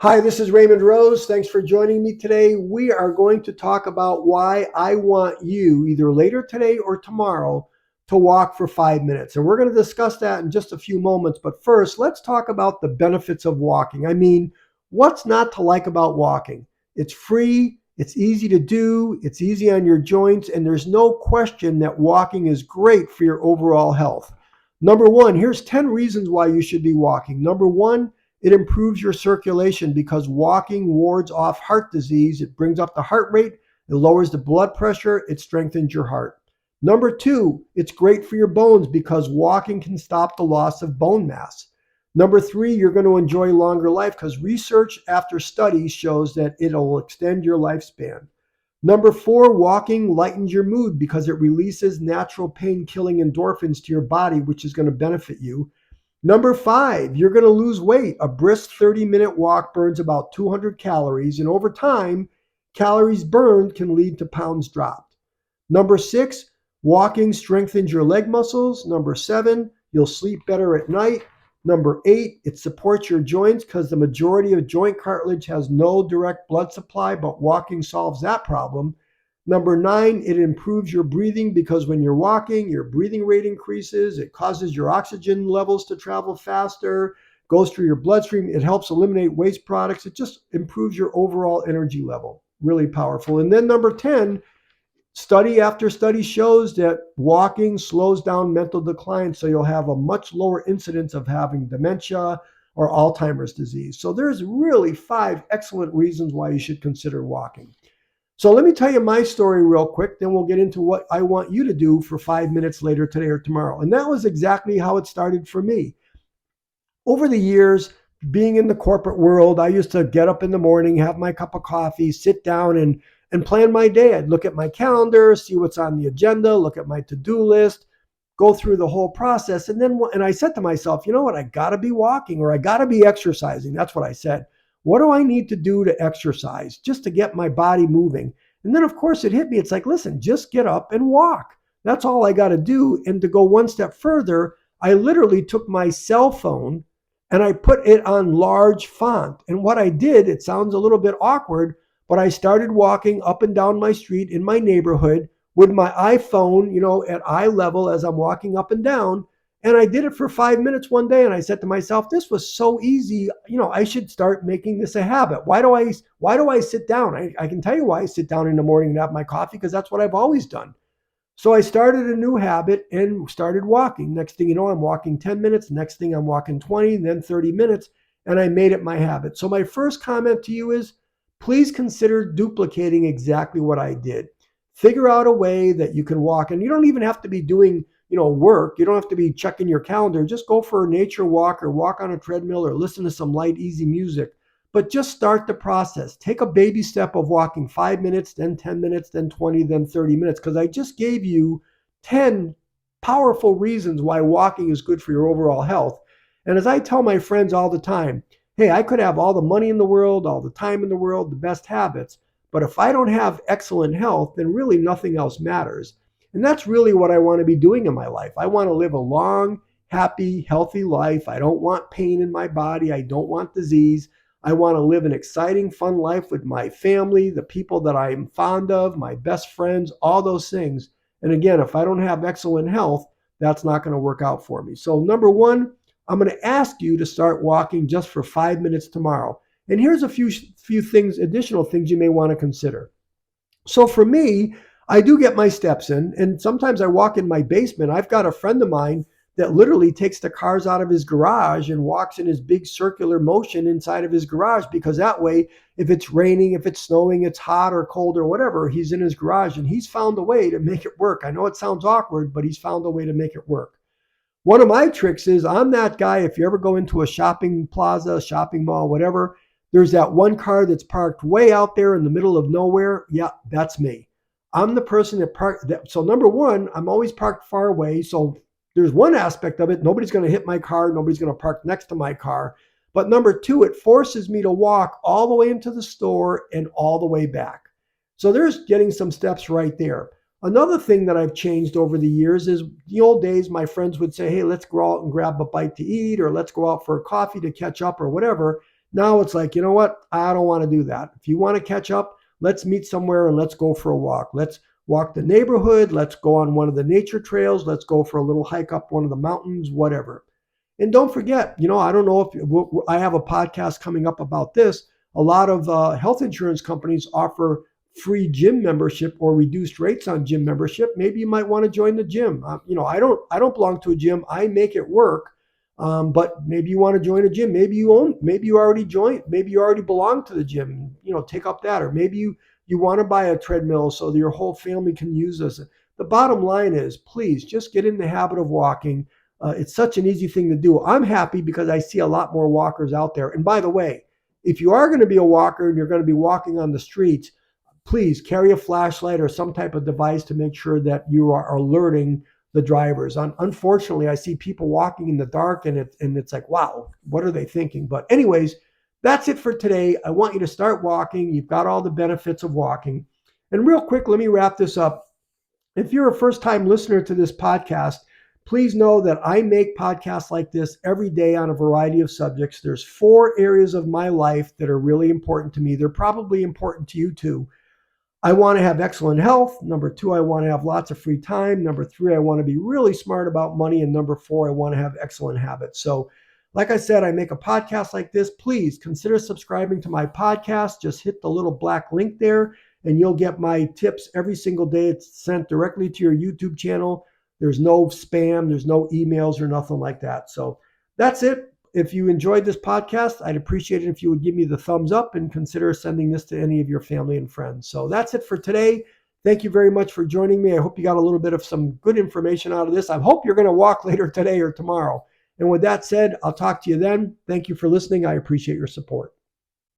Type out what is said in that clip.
Hi, this is Raymond Rose. Thanks for joining me today. We are going to talk about why I want you, either later today or tomorrow, to walk for 5 minutes. And we're going to discuss that in just a few moments. But first, let's talk about the benefits of walking. I mean, what's not to like about walking? It's free, it's easy to do, it's easy on your joints, and there's no question that walking is great for your overall health. Number one, here's 10 reasons why you should be walking. Number one, it improves your circulation because walking wards off heart disease. It brings up the heart rate, it lowers the blood pressure, it strengthens your heart. Number two, it's great for your bones because walking can stop the loss of bone mass. Number three, you're going to enjoy longer life because research after studies shows that it'll extend your lifespan. Number four, walking lightens your mood because it releases natural pain killing endorphins to your body, which is going to benefit you. Number five, you're going to lose weight. A brisk 30-minute walk burns about 200 calories, and over time, calories burned can lead to pounds dropped. Number six, walking strengthens your leg muscles. Number seven, you'll sleep better at night. Number eight, it supports your joints because the majority of joint cartilage has no direct blood supply, but walking solves that problem. Number nine, it improves your breathing because when you're walking, your breathing rate increases. It causes your oxygen levels to travel faster, goes through your bloodstream. It helps eliminate waste products. It just improves your overall energy level. Really powerful. And then number 10, study after study shows that walking slows down mental decline, so you'll have a much lower incidence of having dementia or Alzheimer's disease. So there's really five excellent reasons why you should consider walking. So let me tell you my story real quick, then we'll get into what I want you to do for 5 minutes later today or tomorrow. And that was exactly how it started for me. Over the years, being in the corporate world, I used to get up in the morning, have my cup of coffee, sit down and plan my day. I'd look at my calendar, see what's on the agenda, look at my to-do list, go through the whole process. And I said to myself, you know what? I got to be walking or I got to be exercising. That's what I said. What do I need to do to exercise just to get my body moving? And then, of course, it hit me. It's like, listen, just get up and walk. That's all I got to do. And to go one step further, I literally took my cell phone and I put it on large font. And what I did, it sounds a little bit awkward, but I started walking up and down my street in my neighborhood with my iPhone, at eye level as I'm walking up and down. And I did it for 5 minutes one day. And I said to myself, this was so easy. I should start making this a habit. Why do I sit down? I can tell you why I sit down in the morning and have my coffee, because that's what I've always done. So I started a new habit and started walking. Next thing you know, I'm walking 10 minutes. Next thing I'm walking 20, then 30 minutes. And I made it my habit. So my first comment to you is, please consider duplicating exactly what I did. Figure out a way that you can walk. And you don't even have to be doing, work. You don't have to be checking your calendar. Just go for a nature walk or walk on a treadmill or listen to some light, easy music. But just start the process. Take a baby step of walking 5 minutes, then 10 minutes, then 20, then 30 minutes, because I just gave you 10 powerful reasons why walking is good for your overall health. And as I tell my friends all the time, hey, I could have all the money in the world, all the time in the world, the best habits, but if I don't have excellent health, then really nothing else matters. And that's really what I want to be doing in my life. I want to live a long, happy, healthy life. I don't want pain in my body. I don't want disease. I want to live an exciting, fun life with my family, the people that I'm fond of, my best friends, all those things. And again, if I don't have excellent health, that's not going to work out for me. So number one, I'm going to ask you to start walking just for 5 minutes tomorrow. And here's a few things, additional things you may want to consider. So for me, I do get my steps in, and sometimes I walk in my basement. I've got a friend of mine that literally takes the cars out of his garage and walks in his big circular motion inside of his garage, because that way, if it's raining, if it's snowing, it's hot or cold or whatever, he's in his garage and he's found a way to make it work. I know it sounds awkward, but he's found a way to make it work. One of my tricks is, I'm that guy. If you ever go into a shopping plaza, shopping mall, whatever, there's that one car that's parked way out there in the middle of nowhere. Yeah, that's me. I'm the person that parked. So number one, I'm always parked far away. So there's one aspect of it. Nobody's going to hit my car. Nobody's going to park next to my car. But number two, it forces me to walk all the way into the store and all the way back. So there's getting some steps right there. Another thing that I've changed over the years is, the old days, my friends would say, hey, let's go out and grab a bite to eat, or let's go out for a coffee to catch up or whatever. Now it's like, you know what? I don't want to do that. If you want to catch up, let's meet somewhere and let's go for a walk. Let's walk the neighborhood. Let's go on one of the nature trails. Let's go for a little hike up one of the mountains, whatever. And don't forget, I don't know if I have a podcast coming up about this. A lot of health insurance companies offer free gym membership or reduced rates on gym membership. Maybe you might want to join the gym. I don't belong to a gym. I make it work. But maybe you want to join a gym. Maybe you already joined. Maybe you already belong to the gym. Take up that. Or maybe you want to buy a treadmill so that your whole family can use this. The bottom line is, please just get in the habit of walking. It's such an easy thing to do. I'm happy because I see a lot more walkers out there. And by the way, if you are going to be a walker and you're going to be walking on the streets, please carry a flashlight or some type of device to make sure that you are alerting the drivers. Unfortunately, I see people walking in the dark and it's like, wow, what are they thinking? But anyways, that's it for today. I want you to start walking. You've got all the benefits of walking. And real quick, let me wrap this up. If you're a first-time listener to this podcast, please know that I make podcasts like this every day on a variety of subjects. There's 4 areas of my life that are really important to me. They're probably important to you too. I want to have excellent health. Number 2, I want to have lots of free time. Number 3, I want to be really smart about money. And number 4, I want to have excellent habits. So, like I said, I make a podcast like this. Please consider subscribing to my podcast. Just hit the little black link there and you'll get my tips every single day. It's sent directly to your YouTube channel. There's no spam, there's no emails or nothing like that. So that's it. If you enjoyed this podcast, I'd appreciate it if you would give me the thumbs up and consider sending this to any of your family and friends. So that's it for today. Thank you very much for joining me. I hope you got a little bit of some good information out of this. I hope you're going to walk later today or tomorrow. And with that said, I'll talk to you then. Thank you for listening. I appreciate your support.